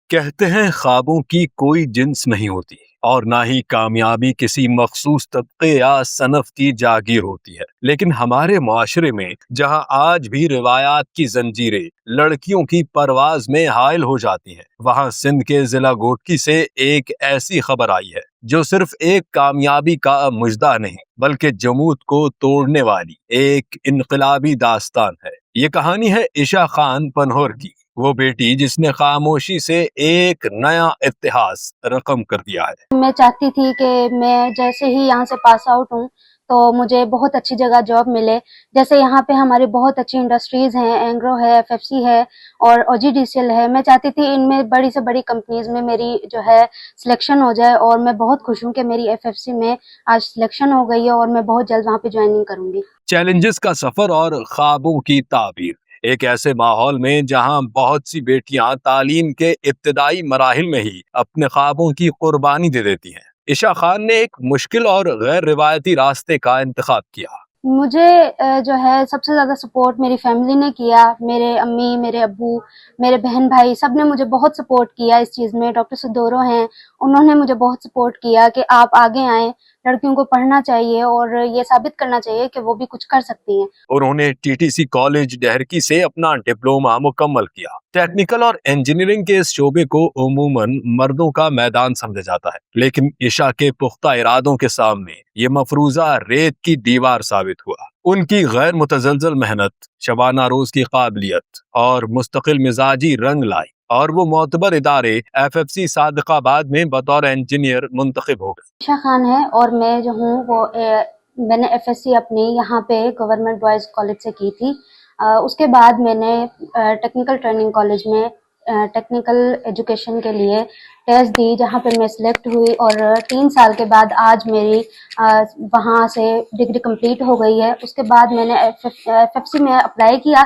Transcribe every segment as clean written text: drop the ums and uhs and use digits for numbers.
کہتے ہیں خوابوں کی کوئی جنس نہیں ہوتی اور نہ ہی کامیابی کسی مخصوص طبقے یا صنف کی جاگیر ہوتی ہے، لیکن ہمارے معاشرے میں جہاں آج بھی روایات کی زنجیریں لڑکیوں کی پرواز میں حائل ہو جاتی ہیں، وہاں سندھ کے ضلع گھوٹکی سے ایک ایسی خبر آئی ہے جو صرف ایک کامیابی کا مژدہ نہیں بلکہ جمود کو توڑنے والی ایک انقلابی داستان ہے۔ یہ کہانی ہے عشا خان پنہور کی، وہ بیٹی جس نے خاموشی سے ایک نیا اتہاس رقم کر دیا ہے۔ میں چاہتی تھی کہ میں جیسے ہی یہاں سے پاس آؤٹ ہوں تو مجھے بہت اچھی جگہ جاب ملے، جیسے یہاں پہ ہماری بہت اچھی انڈسٹریز ہیں، اینگرو ہے، ایف ایف سی ہے اور OGDCL ہے۔ میں چاہتی تھی ان میں بڑی سے بڑی کمپنیز میں میری جو ہے سلیکشن ہو جائے، اور میں بہت خوش ہوں کہ میری FFC میں آج سلیکشن ہو گئی ہے اور میں بہت جلد وہاں پہ جوائننگ کروں گی۔ چیلنجز کا سفر اور خوابوں کی تعبیر، ایک ایسے ماحول میں جہاں بہت سی بیٹیاں تعلیم کے ابتدائی مراحل میں ہی اپنے خوابوں کی قربانی دے دیتی ہیں، عشا خان نے ایک مشکل اور غیر روایتی راستے کا انتخاب کیا۔ مجھے جو ہے سب سے زیادہ سپورٹ میری فیملی نے کیا، میرے امی، میرے ابو، میرے بہن بھائی، سب نے مجھے بہت سپورٹ کیا اس چیز میں۔ ڈاکٹر سدورو ہیں، انہوں نے مجھے بہت سپورٹ کیا کہ آپ آگے آئیں، لڑکیوں کو پڑھنا چاہیے اور یہ ثابت کرنا چاہیے کہ وہ بھی کچھ کر سکتی ہیں۔ انہوں نے TTC کالج ڈہرکی سے اپنا ڈپلومہ مکمل کیا۔ ٹیکنیکل اور انجینئرنگ کے اس شعبے کو عموماً مردوں کا میدان سمجھا جاتا ہے، لیکن عشا کے پختہ ارادوں کے سامنے یہ مفروضہ ریت کی دیوار ثابت ہوا۔ ان کی غیر متزلزل محنت، شبانہ روز کی قابلیت اور مستقل مزاجی رنگ لائی، اور وہ معتبر ادارے FFC صادق آباد میں بطور انجینئر منتخب ہو گئے۔ عشا خان ہے اور میں جو ہوں وہ میں نے FSC اپنی یہاں پہ گورنمنٹ بوائز کالج سے کی تھی۔ اس کے بعد میں نے ٹیکنیکل ٹریننگ کالج میں ٹیکنیکل ایجوکیشن کے لیے ٹیسٹ دی، جہاں پہ میں سلیکٹ ہوئی، اور 3 سال کے بعد آج میری وہاں سے ڈگری کمپلیٹ ہو گئی ہے۔ اس کے بعد میں نے FFC میں اپلائی کیا،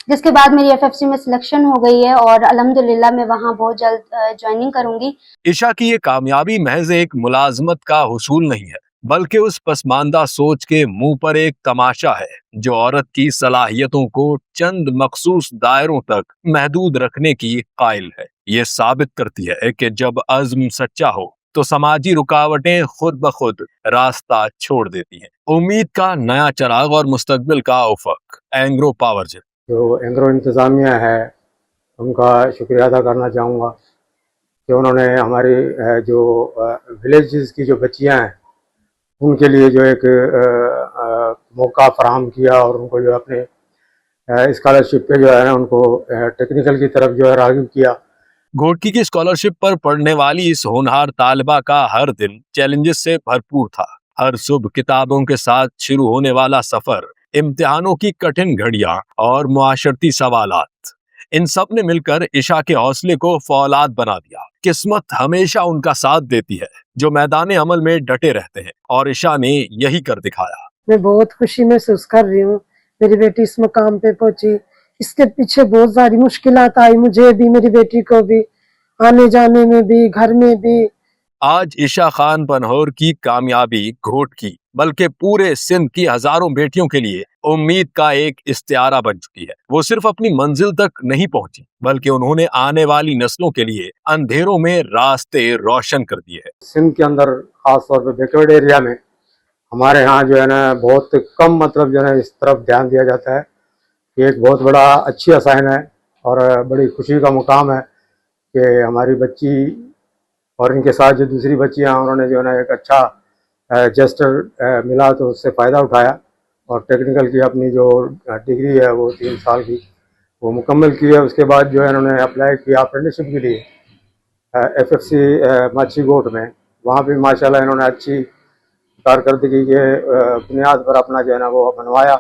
جس کے بعد میری FFC میں سلیکشن ہو گئی ہے اور الحمدللہ میں وہاں بہت جلد جوائننگ کروں گی۔ عشا کی یہ کامیابی محض ایک ملازمت کا حصول نہیں ہے، بلکہ اس پسماندہ سوچ کے منہ پر ایک تماشا ہے جو عورت کی صلاحیتوں کو چند مخصوص دائروں تک محدود رکھنے کی قائل ہے۔ یہ ثابت کرتی ہے کہ جب عزم سچا ہو تو سماجی رکاوٹیں خود بخود راستہ چھوڑ دیتی ہیں۔ امید کا نیا چراغ اور مستقبل کا افق۔ اینگرو پاور جو اینگرو انتظامیہ ہے ان کا شکریہ ادا کرنا چاہوں گا کہ انہوں نے ہماری جو ولیجز کی جو بچیاں ہیں ان کے لیے جو ایک موقع فراہم کیا، اور ان کو جو اپنے اسکالرشپ پہ جو ہے نا ان کو ٹیکنیکل کی طرف جو ہے راغب کیا۔ گھوٹکی کی اسکالرشپ پر پڑھنے والی اس ہونہار طالبہ کا ہر دن چیلنجز سے بھرپور تھا۔ ہر صبح کتابوں کے ساتھ شروع ہونے والا سفر، امتحانوں کی کٹھن گھڑیاں اور معاشرتی سوالات، ان سب نے مل کر عشا کے حوصلے کو فولاد بنا دیا۔ قسمت ہمیشہ ان کا ساتھ دیتی ہے جو میدان عمل میں ڈٹے رہتے ہیں، اور عشا نے یہی کر دکھایا۔ میں بہت خوشی محسوس کر رہی ہوں، میری بیٹی اس مقام پہ پہنچی۔ اس کے پیچھے بہت ساری مشکلات آئی، مجھے بھی، میری بیٹی کو بھی، آنے جانے میں بھی، گھر میں بھی۔ آج عشا خان پنہور کی کامیابی گھوٹکی بلکہ پورے سندھ کی ہزاروں بیٹیوں کے لیے امید کا ایک استعارہ بن چکی ہے۔ وہ صرف اپنی منزل تک نہیں پہنچی بلکہ انہوں نے آنے والی نسلوں کے لیے اندھیروں میں راستے روشن کر دیے ہیں۔ سندھ کے اندر خاص طور پہ بیکورڈ ایریا میں ہمارے ہاں جو ہے نا بہت کم مطلب جو ہے نا اس طرف دھیان دیا جاتا ہے۔ یہ ایک بہت بڑا اچھی اسائن ہے اور بڑی خوشی کا مقام ہے کہ ہماری بچی اور ان کے ساتھ جو دوسری بچیاں انہوں نے جو ہے نا ایک اچھا جسٹر ملا تو اس سے فائدہ اٹھایا، اور ٹیکنیکل کی اپنی جو ڈگری ہے وہ 3 سال کی وہ مکمل کی ہے۔ اس کے بعد جو ہے انہوں نے اپلائی کیا اپرینٹسشپ کے لیے FFC ماچھی گوٹ میں، وہاں بھی ماشاءاللہ انہوں نے اچھی کارکردگی کے بنیاد پر اپنا جو ہے نا وہ بنوایا،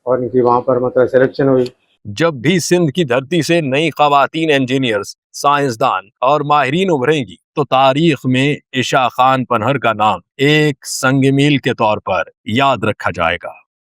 اور ان کی وہاں پر مطلب سلیکشن ہوئی۔ جب بھی سندھ کی دھرتی سے نئی خواتین انجینئرز، سائنسدان اور ماہرین ابھریں گی تو تاریخ میں عشا خان پنہور کا نام ایک سنگ میل کے طور پر یاد رکھا جائے گا۔